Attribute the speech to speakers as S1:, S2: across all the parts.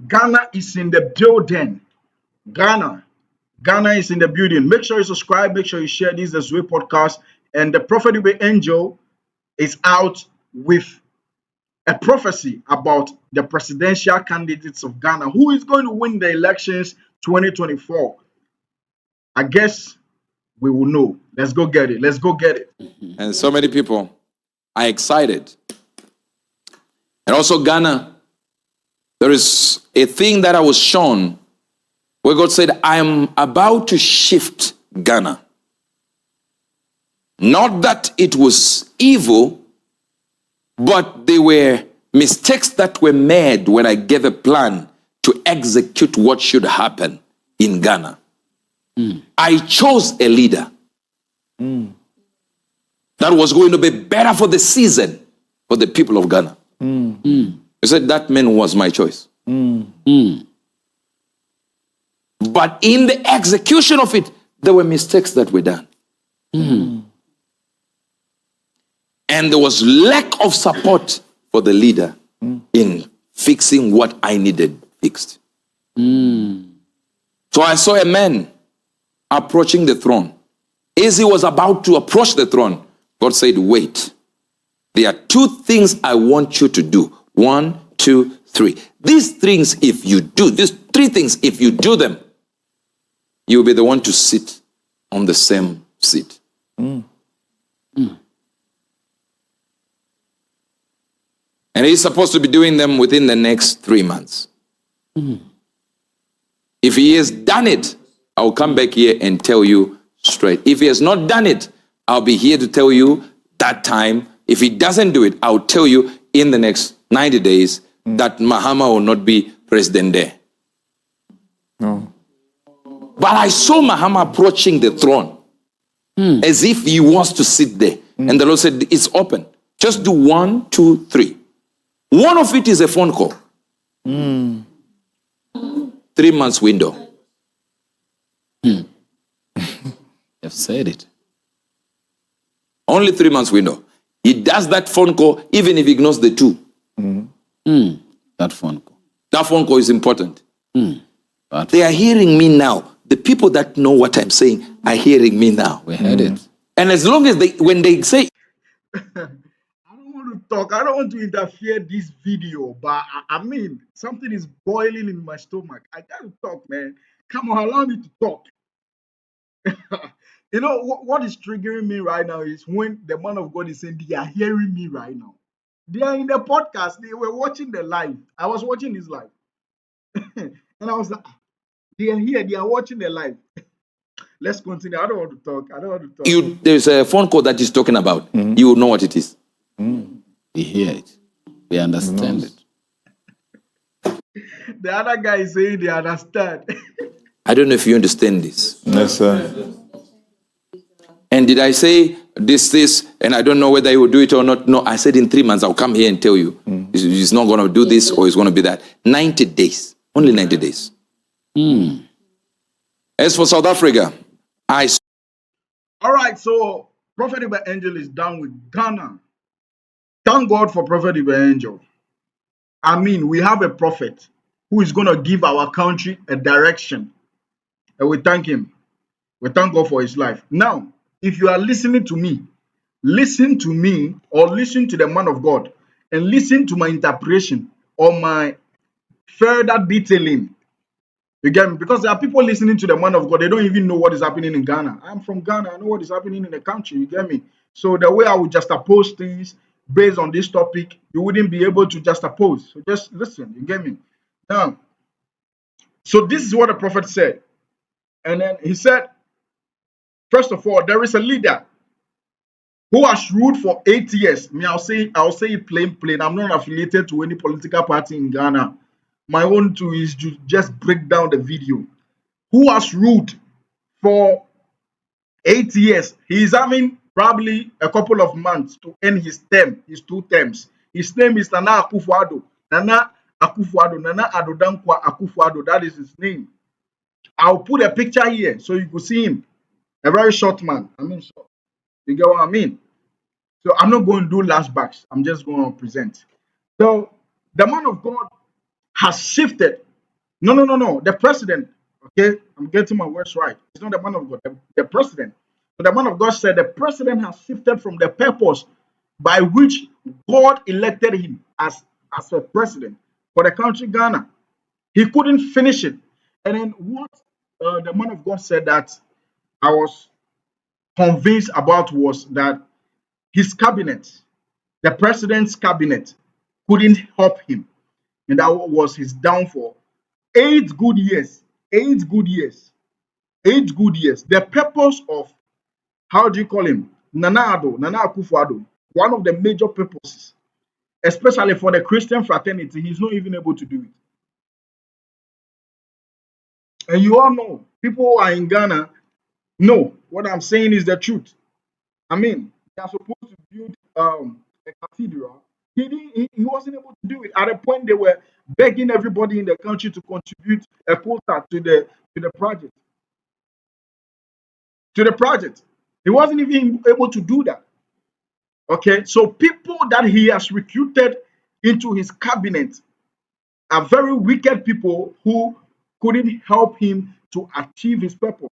S1: Ghana is in the building. Ghana. Ghana is in the building. Make sure you subscribe. Make sure you share this as well podcast. And the Prophet Uebert Angel is out with a prophecy about the presidential candidates of Ghana. Who is going to win the elections 2024? I guess we will know. Let's go get it. Let's go get it.
S2: And so many people are excited. And also Ghana, there is a thing that I was shown where God said, I am about to shift Ghana. Not that it was evil, but they were mistakes that were made when I gave a plan to execute what should happen in Ghana. I chose a leader that was going to be better for the season for the people of Ghana. He said that man was my choice. But in the execution of it, there were mistakes that were done. And there was lack of support for the leader in fixing what I needed fixed. So I saw a man approaching the throne. As he was about to approach the throne, God said, wait. There are two things I want you to do. 1, 2, 3. These things, if you do, these 3 things, if you do them, you'll be the one to sit on the same seat. And he's supposed to be doing them within the next 3 months. If he has done it, I'll come back here and tell you straight. If he has not done it, I'll be here to tell you that time. If he doesn't do it, I'll tell you in the next 90 days that Mahama will not be president there.
S3: No.
S2: But I saw Mahama approaching the throne as if he wants to sit there. And the Lord said, it's open. Just do 1, 2, 3. One of it is a phone call. 3 months window.
S4: You've said it.
S2: Only 3 months window. He does that phone call even if he ignores the 2.
S4: That phone call.
S2: That phone call is important.
S4: But
S2: They are hearing me now. The people that know what I'm saying are hearing me now.
S4: we heard it.
S2: And as long as when they say,
S1: I don't want to talk. I don't want to interfere this video, but I mean, something is boiling in my stomach. I gotta talk, man. Come on, allow me to talk. You know what is triggering me right now is when the man of God is saying they are hearing me right now. They are in the podcast. They were watching the live. I was watching this live, and I was like, they are here. They are watching the live. Let's continue. I don't want to talk. I don't want to talk.
S2: there's a phone call that he's talking about, you will know what it is.
S4: We hear it. We understand it.
S1: The other guy is saying they understand.
S2: I don't know if you understand this.
S3: Yes, sir.
S2: And did I say this, and I don't know whether he will do it or not? No, I said in 3 months, I'll come here and tell you. He's not going to do this or he's going to be that. 90 days. Only 90 days. As for South Africa,
S1: All right, so Prophet Uebert Angel is done with Ghana. Thank God for Prophet Uebert Angel. I mean, we have a prophet who is going to give our country a direction. And we thank him. We thank God for his life. Now, if you are listening to me, listen to me or listen to the man of God and listen to my interpretation or my further detailing. You get me? Because there are people listening to the man of God, they don't even know what is happening in Ghana. I'm from Ghana, I know what is happening in the country. You get me? So the way I would just oppose things based on this topic, you wouldn't be able to just oppose. So just listen, you get me? Now, so this is what the prophet said. And then he said, first of all, there is a leader who has ruled for 8 years. Me, I'll say it plain. I'm not affiliated to any political party in Ghana. My own too is to just break down the video. Who has ruled for 8 years? He is having probably a couple of months to end his term, his 2 terms. His name is Nana Akufo-Addo. Nana Akufo-Addo. Nana Addo Akufo-Addo. That is his name. I'll put a picture here so you could see him. A very short man. I mean, short. You get what I mean? So I'm not going to do lashbacks. I'm just going to present. So the man of God has shifted No. The president. Okay, I'm getting my words right. It's not the man of God. The president. So the man of God said the president has shifted from the purpose by which God elected him as a president for the country Ghana. He couldn't finish it. And then what the man of God said that I was convinced about was that his cabinet, the president's cabinet, couldn't help him. And that was his downfall. 8 good years, 8 good years, 8 good years. The purpose of, how do you call him? Nana Akufo-Addo, one of the major purposes, especially for the Christian fraternity, he's not even able to do it. And you all know, people who are in Ghana know what I'm saying is the truth. I mean, they are supposed to build a cathedral. He wasn't able to do it. At a point, they were begging everybody in the country to contribute a quota to the project. To the project, he wasn't even able to do that. Okay, so people that he has recruited into his cabinet are very wicked people who couldn't help him to achieve his purpose.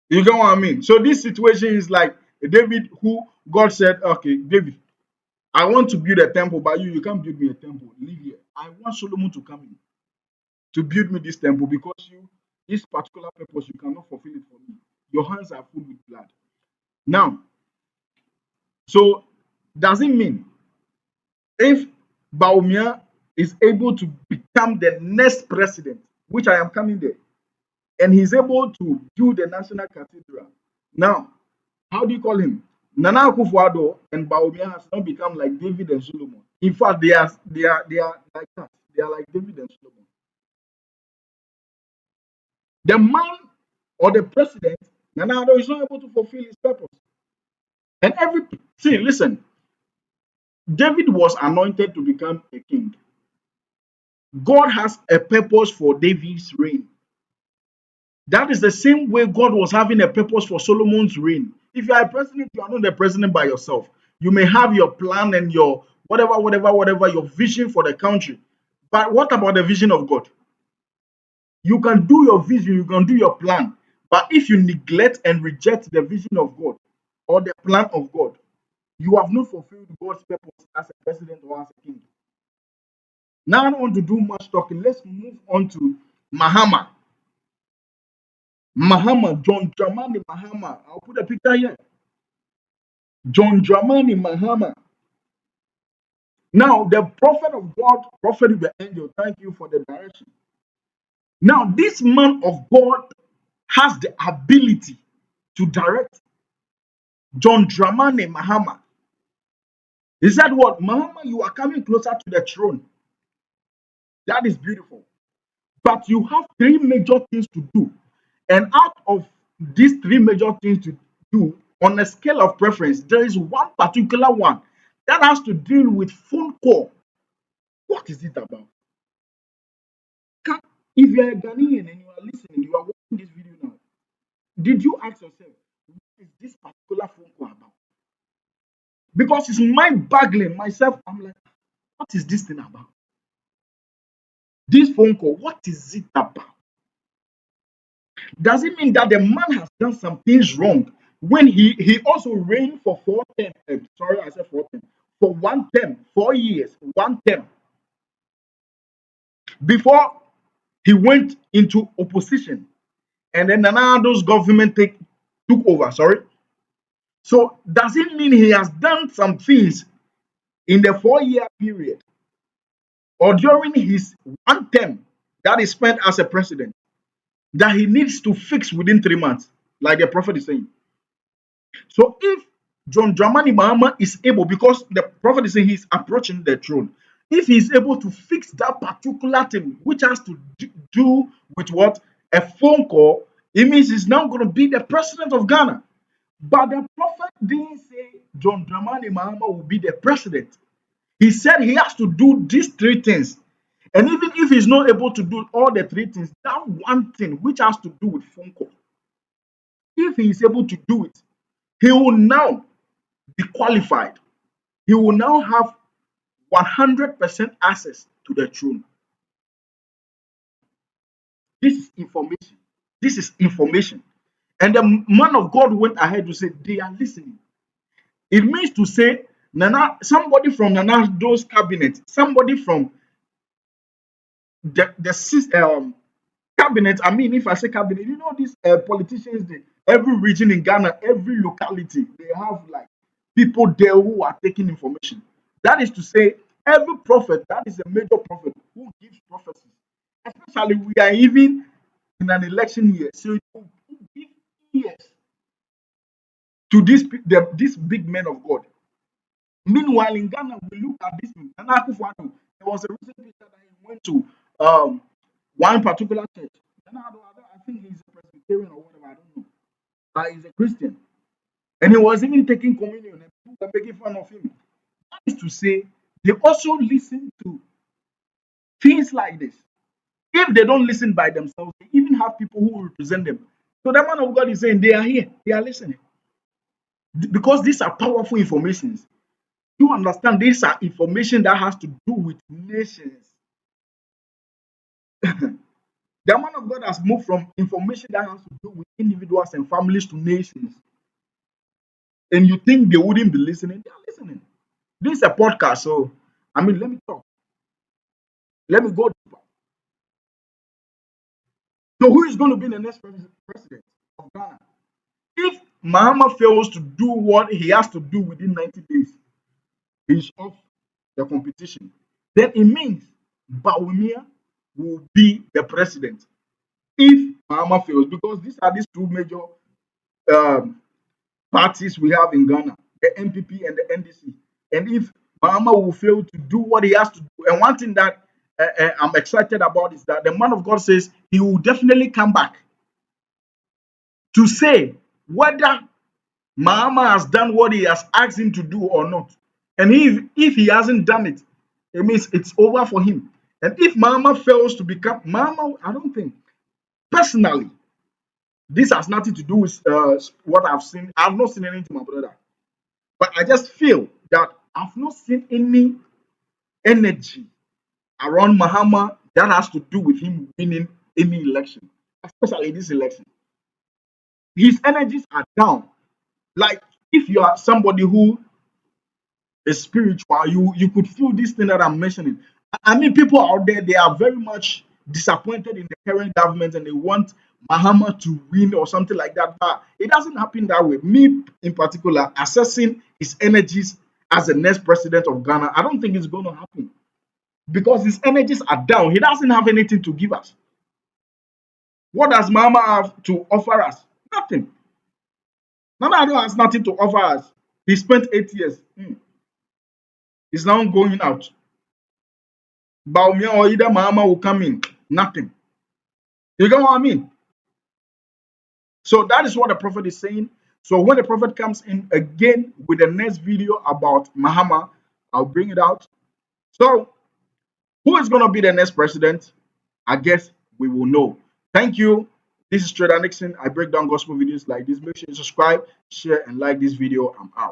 S1: You get what I mean? So this situation is like David, who God said, "Okay, David, I want to build a temple, but you can't build me a temple. Live here. I want Solomon to come in to build me this temple because this particular purpose, you cannot fulfill it for me. Your hands are full with blood." Now, so does it mean if Bawumia is able to become the next president, which I am coming there, and he's able to build the national cathedral, now, how do you call him? Nana Akufo-Addo and Bawumia has not become like David and Solomon. In fact, they are like that. They are like David and Solomon. The man or the president, Nana Addo, is not able to fulfill his purpose. And see, listen, David was anointed to become a king. God has a purpose for David's reign. That is the same way God was having a purpose for Solomon's reign. If you are a president, you are not the president by yourself. You may have your plan and your whatever, your vision for the country. But what about the vision of God? You can do your vision, you can do your plan. But if you neglect and reject the vision of God or the plan of God, you have not fulfilled God's purpose as a president or as a king. Now I don't want to do much talking. Let's move on to Mahama. Mahama, John Dramani Mahama. I'll put a picture here. John Dramani Mahama. Now, the prophet of God, prophet of the angel, thank you for the direction. Now, this man of God has the ability to direct John Dramani Mahama. He said, "What? Mahama, you are coming closer to the throne." That is beautiful. But you have three major things to do. And out of these three major things to do, on a scale of preference, there is one particular one that has to deal with phone call. What is it about? If you are a Ghanaian and you are listening, you are watching this video now, did you ask yourself, what is this particular phone call about? Because it's mind boggling myself. I'm like, what is this thing about? This phone call, what is it about? Does it mean that the man has done some things wrong when he also reigned for 4 terms? Sorry, I said 4 terms. For 1 term, 4 years, 1 term. Before he went into opposition, and then Nanado's government took over. Sorry. So does it mean he has done some things in the 4 year period or during his 1 term that is spent as a president that he needs to fix within 3 months, like the prophet is saying? So if John Dramani Mahama is able, because the prophet is saying he's approaching the throne, if he's able to fix that particular thing, which has to do with what? A phone call, it means he's now going to be the president of Ghana. But the prophet didn't say John Dramani Mahama will be the president. He said he has to do these three things. And even if he's not able to do all the three things, that one thing which has to do with phone call, if he is able to do it, he will now be qualified. He will now have 100% access to the throne. This is information. This is information. And the man of God went ahead to say, they are listening. It means to say, Nana, somebody from Nana's cabinet, somebody from the cabinet. I mean, if I say cabinet, you know, these politicians, every region in Ghana, every locality, they have like people there who are taking information. That is to say, every prophet, that is a major prophet who gives prophecies. Especially, we are even in an election year, so you give ears to these big men of God. Meanwhile, in Ghana, we look at this. Nana Akufo-Addo, there was a recent picture that he went to one particular church. Nana Akufo-Addo, I think he's a Presbyterian or whatever, I don't know. But he's a Christian. And he was even taking communion and people were making fun of him. That is to say, they also listen to things like this. If they don't listen by themselves, they even have people who represent them. So the man of God is saying they are here, they are listening. Because these are powerful informations. You understand, these are information that has to do with nations. The man of God has moved from information that has to do with individuals and families to nations. And you think they wouldn't be listening? They are listening. This is a podcast, so I mean, let me talk. Let me go deeper. So, who is going to be the next president of Ghana? If Mahama fails to do what he has to do within 90 days, he's off the competition. Then it means Bawumia will be the president if Mahama fails, because these are these two major um, parties we have in Ghana, the NPP and the NDC. And if Mahama will fail to do what he has to do, and one thing that I'm excited about is that the man of God says he will definitely come back to say whether Mahama has done what he has asked him to do or not. And if he hasn't done it, it means it's over for him. And if Mahama fails to become Mahama, I don't think personally this has nothing to do with what I've seen. I've not seen anything, my brother. But I just feel that I've not seen any energy around Mahama that has to do with him winning any election, especially this election. His energies are down. Like if you are somebody who is spiritual, you could feel this thing that I'm mentioning. I mean, people out there, they are very much disappointed in the current government and they want Mahama to win or something like that. But it doesn't happen that way. Me, in particular, assessing his energies as the next president of Ghana, I don't think it's going to happen because his energies are down. He doesn't have anything to give us. What does Mahama have to offer us? Nothing. Nana has nothing to offer us. He spent 8 years. He's now going out. Bawumia or either Mahama will come in. Nothing. You get what I mean? So that is what the prophet is saying. So when the prophet comes in again with the next video about Mahama, I'll bring it out. So who is going to be the next president? I guess we will know. Thank you. This is Trader Nixon. I break down gospel videos like this. Make sure you subscribe, share, and like this video. I'm out.